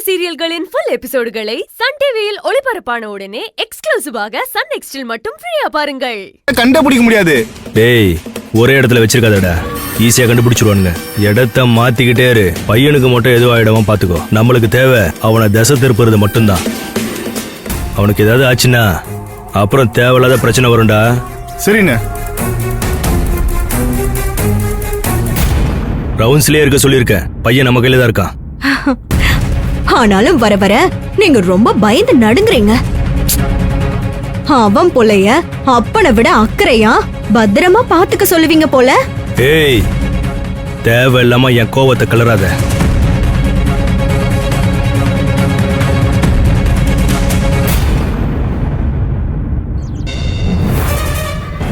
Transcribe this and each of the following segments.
சீரியல்களின் full எபிசோடுகளை Sun டிவியில் ஒளிபரப்பான உடனே எக்ஸ்க்ளூசிவாக சன் நெக்ஸ்டில் மட்டும் ஃப்ரீயா பாருங்கள். கண்டுபிடிக்க முடியாது. டேய், ஒரே இடத்துல வச்சிருக்காதடா, ஈஸியா கண்டுபிடிச்சிருவானுங்க. இடத்த மாத்திக்கிட்டே இரு. பையனுக்கு மட்டும் எதுவும் ஆயிடாம பாத்துக்கோ. நம்மளுக்கு தேவை அவனை திசை திருப்புறது மட்டும்தான். அவனுக்கு ஏதாவது ஆச்சுன்னா அப்புறம் தேவையில்லாத பிரச்சனை வரும்டா. சரிண்ணே. ரவுண்ட்ஸ்லயே இருக்க சொல்லியிருக்கேன். பையன் நம்ம கையில தான் இருக்கான். ஆனாலும் வர வர நீங்க ரொம்ப பயந்து நடுங்குறீங்க. அவன் போலைய அப்பனை விட அக்கறையா பத்திரமா பாத்துக்க சொல்லுவீங்க போல. ஏய், தேவையில்லாம என் கோவத்தை கிளறாத.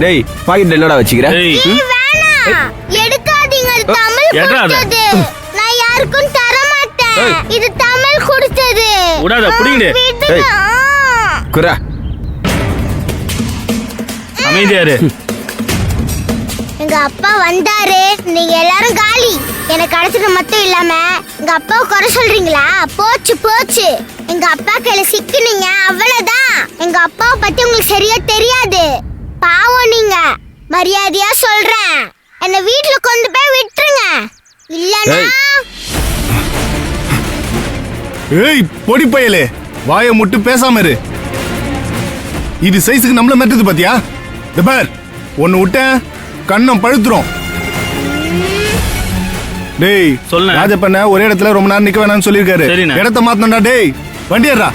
டேய், பாக்கெட்ல என்னடா வச்சிக்கிற? எடுக்காதீங்க, இது தமிழ் கொடுத்தது. நான் யாருக்கும் தர மாட்டேன். இது தமிழ் கொடுத்தது. உடாத புடிங்க. ஏய், குரா. அமைதியா இரு. எங்க அப்பா வந்தாரு, நீங்க எல்லாரும் காலி. எனக்கு கிடைச்சது மட்டும் இல்லாம எங்க அப்பாவை குறை சொல்றீங்களா? போச்சு போச்சு. எங்க அப்பா கையில சிக்கினீங்க, அவ்வளவுதான். எங்க அப்பாவை பத்தி உங்களுக்கு சரியா தெரியாது. பாவம் நீங்க. மரியாதையா சொல்றேன், என்ன வீட்டுல கொண்டு போய் விட்டுருங்க. இல்லனா ஏய் பொடி பயலே, வாயை முட்டு பேசாம இரு. இது சைஸுக்கு நம்மள மெட்டது பாத்தியா? இந்த பார், ஒன்னு விட்டேன் கண்ணம் பழுத்துரும். டேய், சொல்லுங்க. ராஜப்பண்ண ஒரே இடத்துல ரொம்ப நேரம் நிக்க வேணாம்னு சொல்லிருக்காரு. இடத்த மாத்தணும்டா. டேய், வண்டி ஏறா.